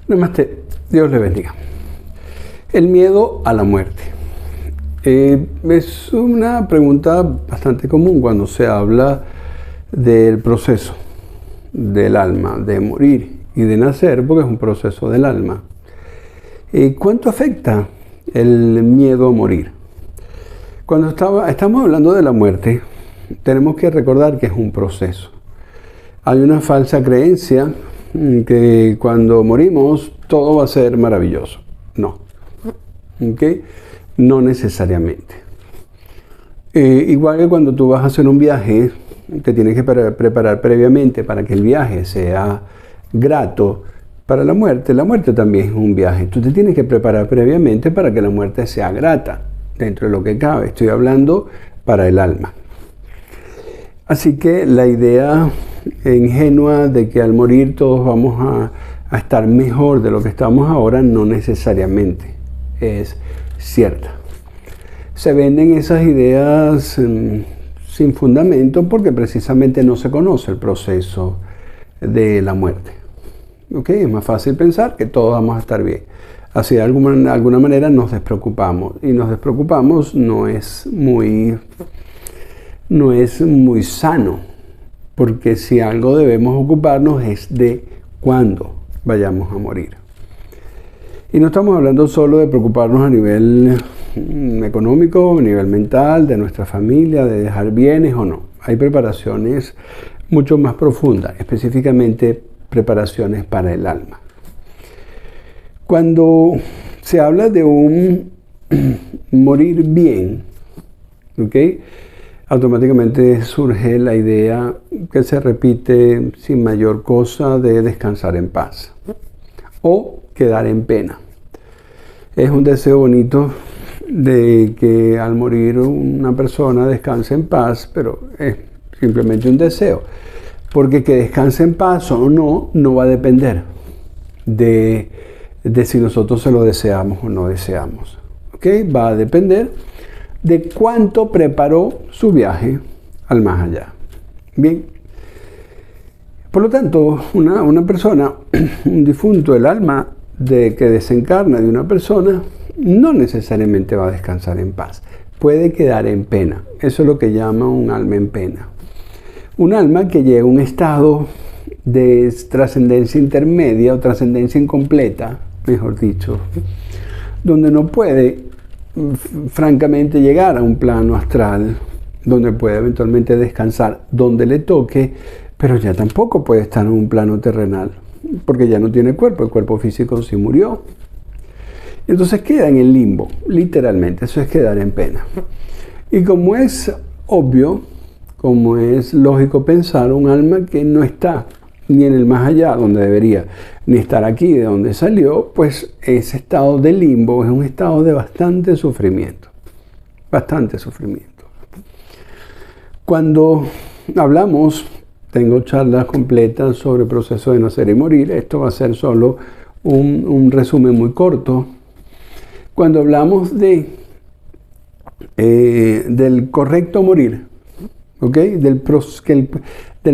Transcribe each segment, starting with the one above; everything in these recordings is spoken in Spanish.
Namaste, Dios le bendiga. El miedo a la muerte. Es una pregunta bastante común cuando se habla del proceso del alma, de morir y de nacer, porque es un proceso del alma. ¿Cuánto afecta el miedo a morir? Cuando estamos hablando de la muerte, tenemos que recordar que es un proceso. Hay una falsa creencia que cuando morimos todo va a ser maravilloso. No. ¿Okay? No necesariamente. Igual que cuando tú vas a hacer un viaje, te tienes que preparar previamente para que el viaje sea grato. Para la muerte también es un viaje. Tú te tienes que preparar previamente para que la muerte sea grata, dentro de lo que cabe. Estoy hablando para el alma. Así que la idea ingenua de que al morir todos vamos a estar mejor de lo que estamos ahora, no necesariamente es cierta. Se venden esas ideas sin fundamento porque precisamente no se conoce el proceso de la muerte. ¿Okay? Es más fácil pensar que todos vamos a estar bien. Así de alguna manera nos despreocupamos. Y nos despreocupamos no es muy sano. Porque si algo debemos ocuparnos es de cuándo vayamos a morir. Y no estamos hablando solo de preocuparnos a nivel económico, a nivel mental, de nuestra familia, de dejar bienes o no. Hay preparaciones mucho más profundas, específicamente preparaciones para el alma. Cuando se habla de un morir bien, ¿ok? Automáticamente surge la idea que se repite sin mayor cosa de descansar en paz o quedar en pena. Es un deseo bonito de que al morir una persona descanse en paz, pero es simplemente un deseo, porque que descanse en paz o no va a depender de si nosotros se lo deseamos o no deseamos. ¿Okay? Va a depender de cuánto preparó su viaje al más allá. Bien. Por lo tanto, una persona, un difunto, el alma que desencarna de una persona, no necesariamente va a descansar en paz. Puede quedar en pena. Eso es lo que llama un alma en pena. Un alma que llega a un estado de trascendencia intermedia o trascendencia incompleta, mejor dicho, donde no puede francamente llegar a un plano astral, donde puede eventualmente descansar donde le toque, pero ya tampoco puede estar en un plano terrenal, porque ya no tiene cuerpo, el cuerpo físico sí murió. Entonces queda en el limbo, literalmente, eso es quedar en pena. Y como es obvio, como es lógico pensar, un alma que no está ni en el más allá, donde debería, ni estar aquí, de donde salió, pues ese estado de limbo es un estado de bastante sufrimiento. Bastante sufrimiento. Cuando hablamos, tengo charlas completas sobre el proceso de nacer y morir. Esto va a ser solo un resumen muy corto. Cuando hablamos del correcto morir, ¿okay? Del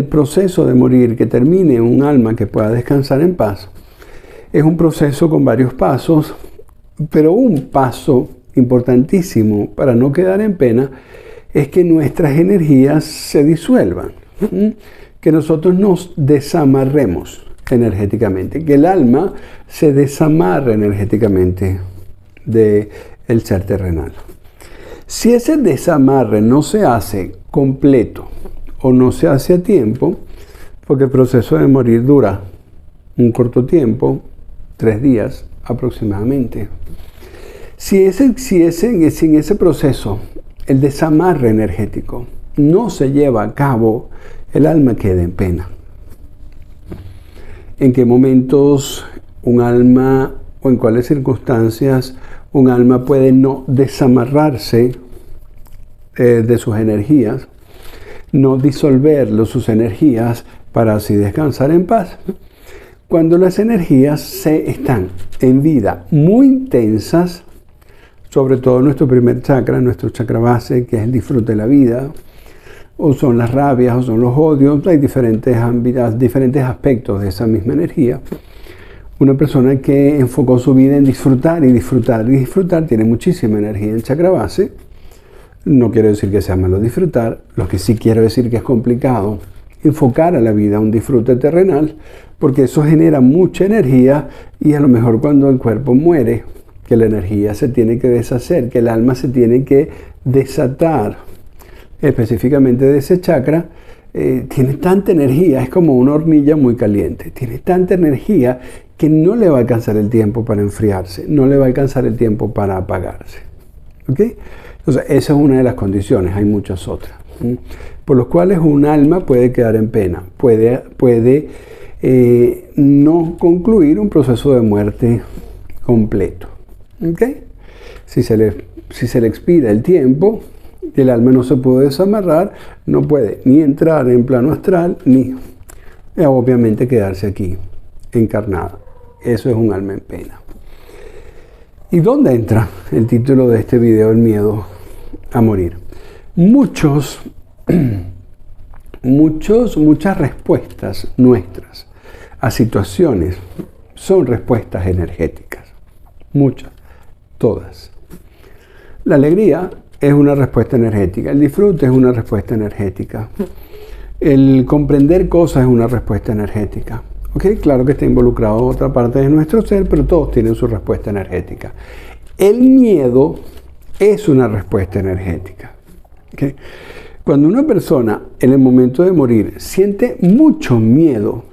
proceso de morir, que termine un alma que pueda descansar en paz, es un proceso con varios pasos, pero un paso importantísimo para no quedar en pena es que nuestras energías se disuelvan, que nosotros nos desamarremos energéticamente, que el alma se desamarre energéticamente del ser terrenal. Si ese desamarre no se hace completo o no se hace a tiempo, porque el proceso de morir dura un corto tiempo, 3 días aproximadamente. Si en ese proceso el desamarre energético no se lleva a cabo, el alma queda en pena. ¿En qué momentos un alma o en cuáles circunstancias un alma puede no desamarrarse de sus energías, no disolver sus energías para así descansar en paz? Cuando las energías están en vida muy intensas, sobre todo nuestro primer chakra, nuestro chakra base, que es el disfrute de la vida, o son las rabias, o son los odios, hay diferentes aspectos de esa misma energía. Una persona que enfocó su vida en disfrutar y disfrutar y disfrutar tiene muchísima energía en el chakra base. No quiero decir que sea malo disfrutar, lo que sí quiero decir que es complicado enfocar a la vida a un disfrute terrenal, porque eso genera mucha energía y a lo mejor cuando el cuerpo muere, que la energía se tiene que deshacer, que el alma se tiene que desatar, específicamente de ese chakra, tiene tanta energía, es como una hornilla muy caliente, tiene tanta energía que no le va a alcanzar el tiempo para enfriarse, no le va a alcanzar el tiempo para apagarse. ¿Ok? Entonces, esa es una de las condiciones, hay muchas otras, por los cuales un alma puede quedar en pena, puede no concluir un proceso de muerte completo. ¿Ok? Si se le expira el tiempo, el alma no se puede desamarrar, no puede ni entrar en plano astral, ni obviamente quedarse aquí, encarnada. Eso es un alma en pena. ¿Y dónde entra el título de este video, el miedo a morir? Muchas respuestas nuestras a situaciones son respuestas energéticas. Muchas, todas. La alegría es una respuesta energética, el disfrute es una respuesta energética, el comprender cosas es una respuesta energética. ¿Okay? Claro que está involucrado otra parte de nuestro ser, pero todos tienen su respuesta energética. El miedo es una respuesta energética. ¿Okay? Cuando una persona en el momento de morir siente mucho miedo,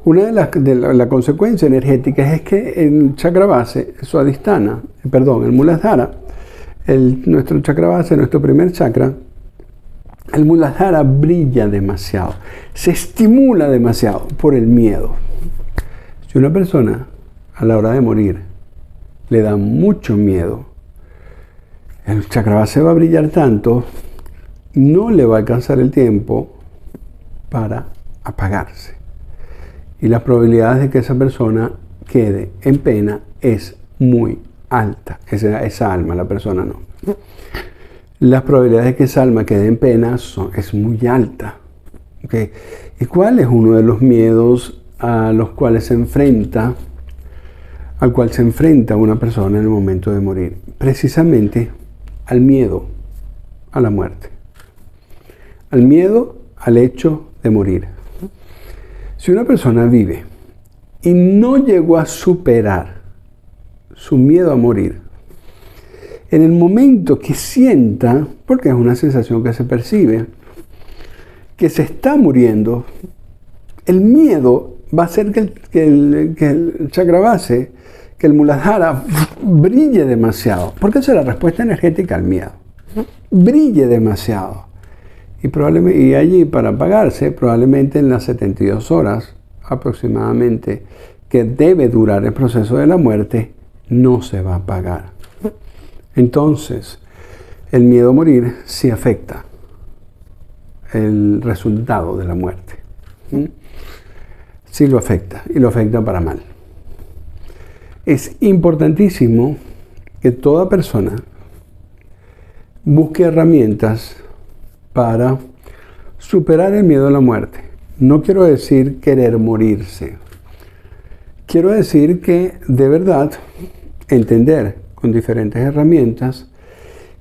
una de las consecuencias energéticas es que el chakra base, el Muladhara, nuestro chakra base, nuestro primer chakra, el Muladhara brilla demasiado, se estimula demasiado por el miedo. Si una persona a la hora de morir le da mucho miedo, el chakra base va a brillar tanto, no le va a alcanzar el tiempo para apagarse. Y las probabilidades de que esa persona quede en pena es muy alta. Esa alma, la persona no. Las probabilidades de que esa alma quede en pena es muy alta. ¿Okay? ¿Y cuál es uno de los miedos a los cuales al cual se enfrenta una persona en el momento de morir? Precisamente al miedo a la muerte. Al miedo al hecho de morir. Si una persona vive y no llegó a superar su miedo a morir, en el momento que sienta, porque es una sensación que se percibe, que se está muriendo, el miedo va a hacer que el chakra base, que el Muladhara brille demasiado, porque esa es la respuesta energética al miedo, brille demasiado. Y allí, para apagarse, probablemente en las 72 horas aproximadamente que debe durar el proceso de la muerte, no se va a apagar. Entonces, el miedo a morir sí afecta el resultado de la muerte. Sí lo afecta, y lo afecta para mal. Es importantísimo que toda persona busque herramientas para superar el miedo a la muerte. No quiero decir querer morirse. Quiero decir que de verdad entender con diferentes herramientas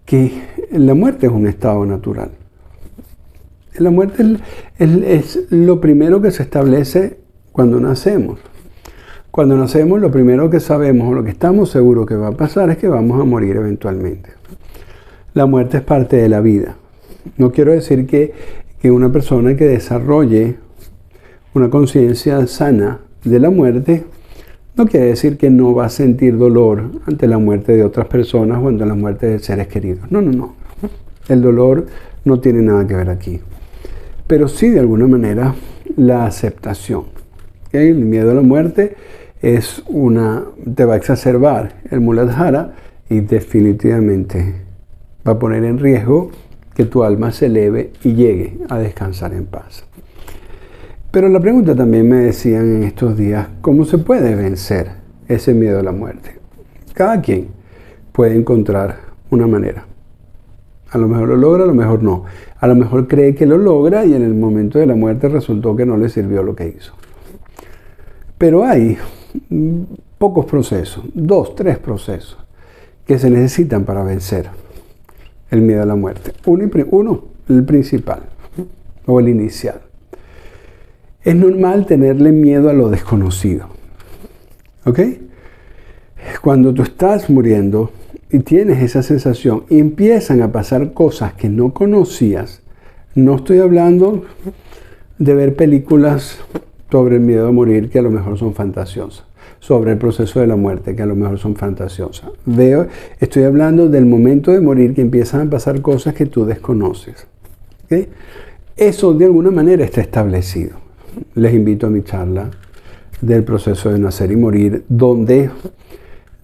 que la muerte es un estado natural. La muerte es lo primero que se establece cuando nacemos. Cuando nacemos, lo primero que sabemos o lo que estamos seguros que va a pasar es que vamos a morir eventualmente. La muerte es parte de la vida. No quiero decir que una persona que desarrolle una conciencia sana de la muerte, no quiere decir que no va a sentir dolor ante la muerte de otras personas o ante la muerte de seres queridos. No. El dolor no tiene nada que ver aquí. Pero sí, de alguna manera, la aceptación. ¿Okay? El miedo a la muerte te va a exacerbar el Muladhara y definitivamente va a poner en riesgo que tu alma se eleve y llegue a descansar en paz. Pero la pregunta también me decían en estos días, ¿cómo se puede vencer ese miedo a la muerte? Cada quien puede encontrar una manera. A lo mejor lo logra, a lo mejor no. A lo mejor cree que lo logra y en el momento de la muerte resultó que no le sirvió lo que hizo. Pero hay pocos procesos, 2, 3 procesos que se necesitan para vencer el miedo a la muerte. Uno, el principal o el inicial. Es normal tenerle miedo a lo desconocido. ¿Ok? Cuando tú estás muriendo y tienes esa sensación y empiezan a pasar cosas que no conocías, no estoy hablando de ver películas sobre el miedo a morir que a lo mejor son fantasiosas, sobre el proceso de la muerte que a lo mejor son fantasiosas. Estoy hablando del momento de morir que empiezan a pasar cosas que tú desconoces. ¿Okay? Eso de alguna manera está establecido. Les invito a mi charla del proceso de nacer y morir, donde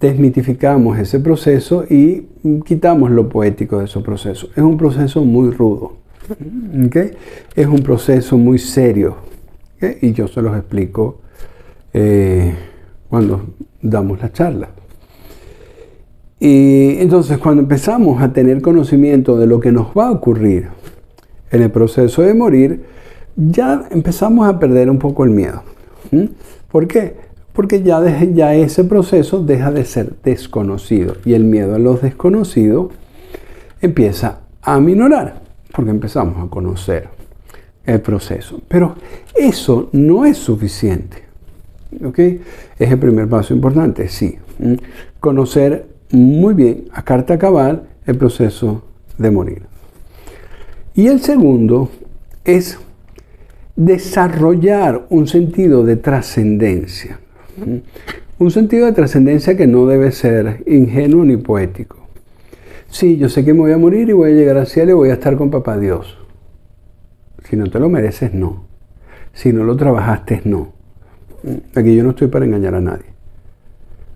desmitificamos ese proceso y quitamos lo poético de ese proceso. Es un proceso muy rudo, ¿okay? Es un proceso muy serio, ¿okay? Y yo se los explico cuando damos la charla. Y entonces cuando empezamos a tener conocimiento de lo que nos va a ocurrir en el proceso de morir, ya empezamos a perder un poco el miedo. ¿Por qué? Porque ya ese proceso deja de ser desconocido y el miedo a lo desconocido empieza a aminorar porque empezamos a conocer el proceso. Pero eso no es suficiente. ¿Ok? Es el primer paso importante, sí. Conocer muy bien, a carta cabal, el proceso de morir. Y el segundo es desarrollar un sentido de trascendencia. Un sentido de trascendencia que no debe ser ingenuo ni poético. Sí, yo sé que me voy a morir y voy a llegar al cielo y voy a estar con Papá Dios. Si no te lo mereces, no. Si no lo trabajaste, no. Aquí yo no estoy para engañar a nadie.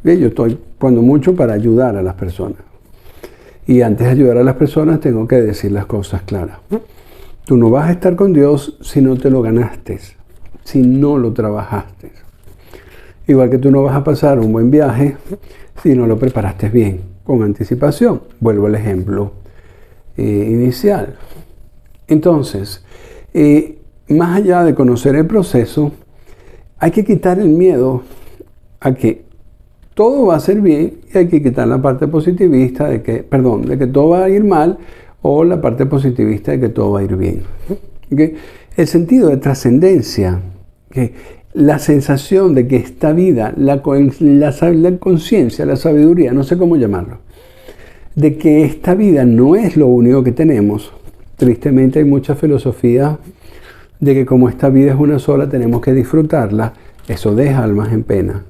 Yo estoy, cuando mucho, para ayudar a las personas. Y antes de ayudar a las personas, tengo que decir las cosas claras. Tú no vas a estar con Dios si no te lo ganaste, si no lo trabajaste. Igual que tú no vas a pasar un buen viaje si no lo preparaste bien, con anticipación. Vuelvo al ejemplo inicial. Entonces, más allá de conocer el proceso, hay que quitar el miedo a que todo va a ser bien y hay que quitar la parte positivista de que todo va a ir mal o la parte positivista de que todo va a ir bien. ¿Okay? El sentido de trascendencia, ¿okay? La sensación de que esta vida, la conciencia, la sabiduría, no sé cómo llamarlo, de que esta vida no es lo único que tenemos. Tristemente hay mucha filosofía de que como esta vida es una sola, tenemos que disfrutarla. Eso deja almas en pena.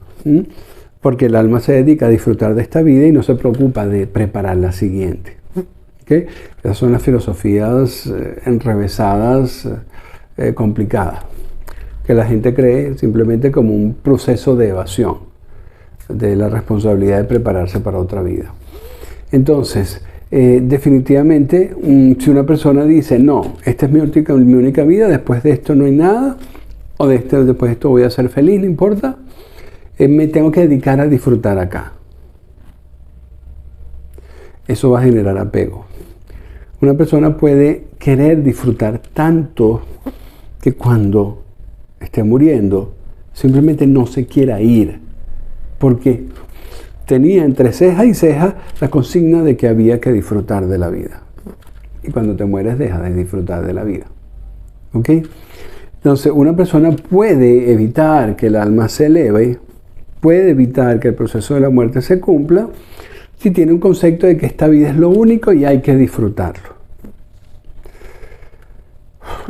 Porque el alma se dedica a disfrutar de esta vida y no se preocupa de preparar la siguiente. ¿Okay? Esas son las filosofías enrevesadas, complicadas, que la gente cree simplemente como un proceso de evasión de la responsabilidad de prepararse para otra vida. Entonces, definitivamente, si una persona dice, no, esta es mi única vida, después de esto no hay nada, o después de esto voy a ser feliz, no importa, me tengo que dedicar a disfrutar acá. Eso va a generar apego. Una persona puede querer disfrutar tanto que cuando esté muriendo simplemente no se quiera ir, porque tenía entre ceja y ceja la consigna de que había que disfrutar de la vida. Y cuando te mueres dejas de disfrutar de la vida. ¿Ok? Entonces una persona puede evitar que el alma se eleve, puede evitar que el proceso de la muerte se cumpla, si tiene un concepto de que esta vida es lo único y hay que disfrutarlo.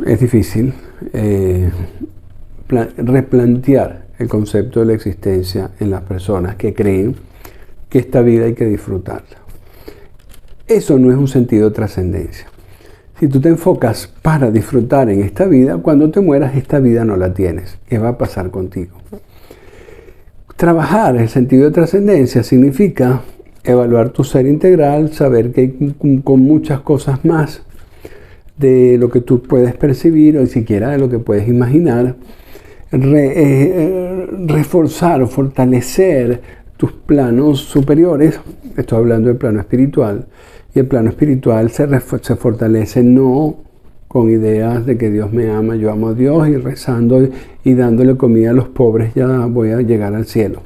Es difícil replantear el concepto de la existencia en las personas que creen que esta vida hay que disfrutarla. Eso no es un sentido de trascendencia. Si tú te enfocas para disfrutar en esta vida, cuando te mueras esta vida no la tienes. ¿Qué va a pasar contigo? Trabajar el sentido de trascendencia significa evaluar tu ser integral, saber que hay con muchas cosas más de lo que tú puedes percibir o ni siquiera de lo que puedes imaginar, reforzar o fortalecer tus planos superiores. Estoy hablando del plano espiritual, y el plano espiritual se fortalece no con ideas de que Dios me ama, yo amo a Dios, y rezando y dándole comida a los pobres ya voy a llegar al cielo.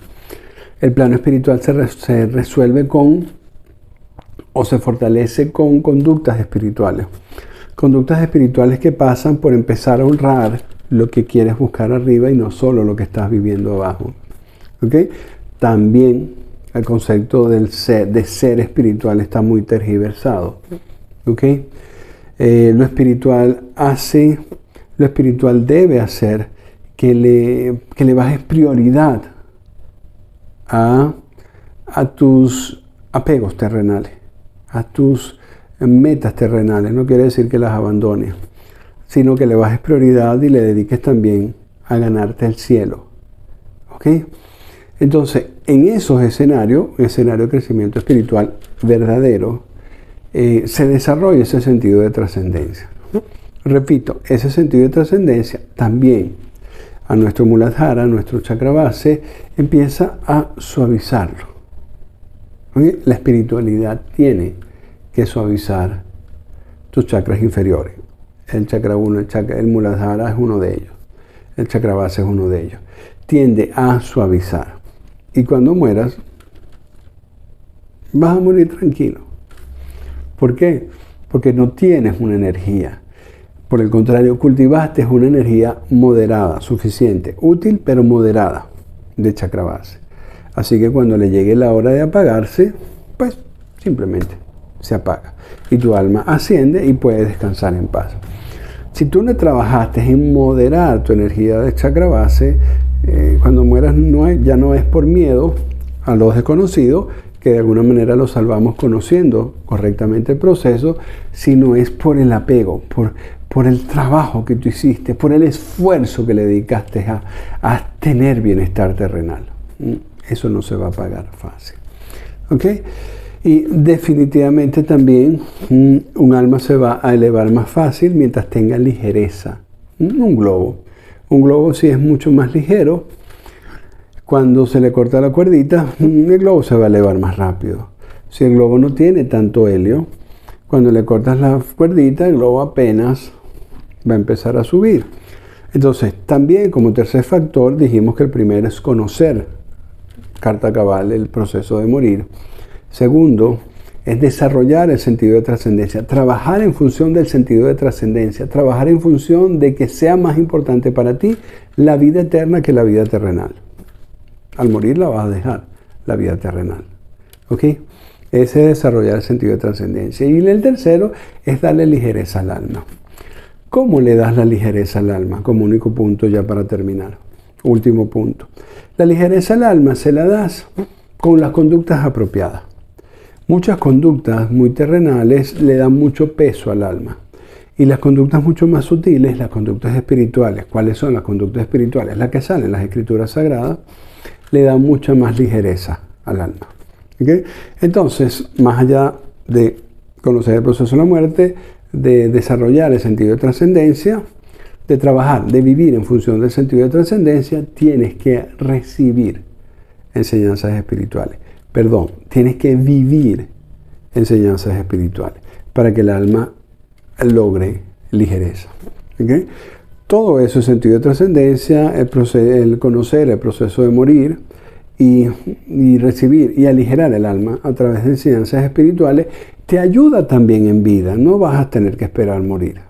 El plano espiritual se resuelve o se fortalece con conductas espirituales. Conductas espirituales que pasan por empezar a honrar lo que quieres buscar arriba y no solo lo que estás viviendo abajo. ¿Okay? También el concepto de ser espiritual está muy tergiversado. ¿Okay? Lo espiritual debe hacer que le bajes prioridad a tus apegos terrenales, a tus metas terrenales. No quiere decir que las abandones, sino que le bajes prioridad y le dediques también a ganarte el cielo. ¿Ok? Entonces, en esos escenarios, un escenario de crecimiento espiritual verdadero, se desarrolla ese sentido de trascendencia. Repito, ese sentido de trascendencia también a nuestro Muladhara, a nuestro chakra base, empieza a suavizarlo. ¿Okay? La espiritualidad tiene que suavizar tus chakras inferiores. El chakra 1, el Muladhara es uno de ellos. El chakra base es uno de ellos. Tiende a suavizar. Y cuando mueras, vas a morir tranquilo. ¿Por qué? Porque no tienes una energía. Por el contrario, cultivaste una energía moderada, suficiente, útil pero moderada de chakra base. Así que cuando le llegue la hora de apagarse, pues simplemente se apaga. Y tu alma asciende y puede descansar en paz. Si tú no trabajaste en moderar tu energía de chakra base, cuando mueras ya no es por miedo a lo desconocido, que de alguna manera lo salvamos conociendo correctamente el proceso, sino es por el apego, por el trabajo que tú hiciste, por el esfuerzo que le dedicaste a tener bienestar terrenal. Eso no se va a pagar fácil. ¿Ok? Y definitivamente también un alma se va a elevar más fácil mientras tenga ligereza. Un globo sí es mucho más ligero. Cuando se le corta la cuerdita, el globo se va a elevar más rápido. Si el globo no tiene tanto helio, cuando le cortas la cuerdita, el globo apenas va a empezar a subir. Entonces, también como tercer factor, dijimos que el primero es conocer, carta cabal, el proceso de morir. Segundo, es desarrollar el sentido de trascendencia, trabajar en función del sentido de trascendencia, trabajar en función de que sea más importante para ti la vida eterna que la vida terrenal. Al morir la vas a dejar, la vida terrenal. ¿Ok? Ese es desarrollar el sentido de trascendencia. Y el tercero es darle ligereza al alma. ¿Cómo le das la ligereza al alma? Como único punto ya para terminar. Último punto. La ligereza al alma se la das con las conductas apropiadas. Muchas conductas muy terrenales le dan mucho peso al alma. Y las conductas mucho más sutiles, las conductas espirituales. ¿Cuáles son las conductas espirituales? Las que salen en las escrituras sagradas, le dan mucha más ligereza al alma. ¿Okay? Entonces, más allá de conocer el proceso de la muerte, de desarrollar el sentido de trascendencia, de trabajar, de vivir en función del sentido de trascendencia, tienes que recibir enseñanzas espirituales. Tienes que vivir enseñanzas espirituales para que el alma logre ligereza. ¿Okay? Todo eso, el sentido de trascendencia, el conocer el proceso de morir y recibir y aligerar el alma a través de enseñanzas espirituales, te ayuda también en vida. No vas a tener que esperar morir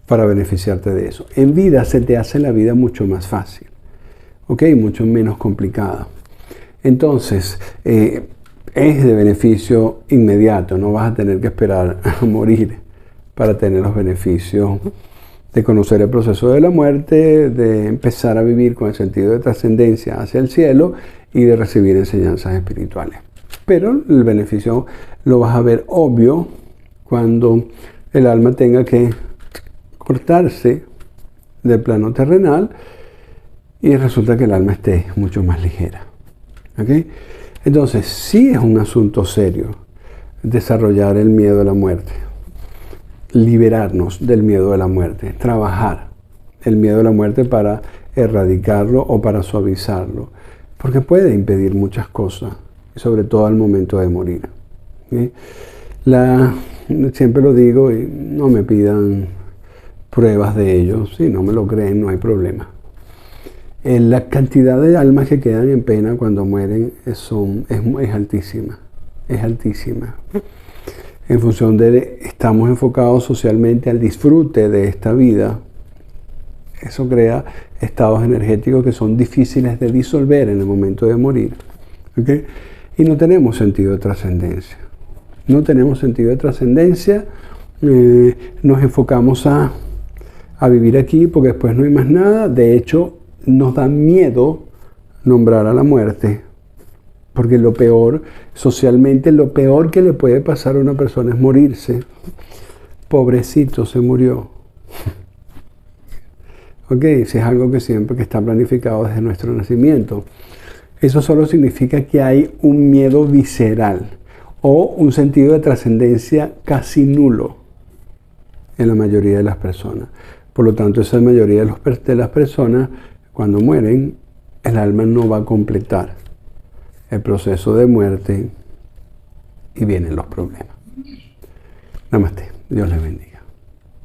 para beneficiarte de eso. En vida se te hace la vida mucho más fácil, ¿ok? Mucho menos complicada. Entonces, es de beneficio inmediato. No vas a tener que esperar a morir para tener los beneficios de conocer el proceso de la muerte, de empezar a vivir con el sentido de trascendencia hacia el cielo y de recibir enseñanzas espirituales. Pero el beneficio lo vas a ver obvio cuando el alma tenga que cortarse del plano terrenal y resulta que el alma esté mucho más ligera. ¿Okay? Entonces, sí es un asunto serio desarrollar el miedo a la muerte. Liberarnos del miedo a la muerte, trabajar el miedo a la muerte para erradicarlo o para suavizarlo, porque puede impedir muchas cosas, sobre todo al momento de morir. ¿Sí? Siempre lo digo y no me pidan pruebas de ello. Si no me lo creen, no hay problema. La cantidad de almas que quedan en pena cuando mueren es altísima. Es altísima. En función de estamos enfocados socialmente al disfrute de esta vida, eso crea estados energéticos que son difíciles de disolver en el momento de morir. ¿Okay? Y no tenemos sentido de trascendencia. No tenemos sentido de trascendencia. Nos enfocamos a vivir aquí porque después no hay más nada. De hecho, nos da miedo nombrar a la muerte. Porque lo peor, socialmente, lo peor que le puede pasar a una persona es morirse. Pobrecito, se murió. Ok, si es algo que siempre está planificado desde nuestro nacimiento. Eso solo significa que hay un miedo visceral o un sentido de trascendencia casi nulo en la mayoría de las personas. Por lo tanto, esa mayoría de las personas, cuando mueren, el alma no va a completar el proceso de muerte y vienen los problemas. Namaste. Dios les bendiga.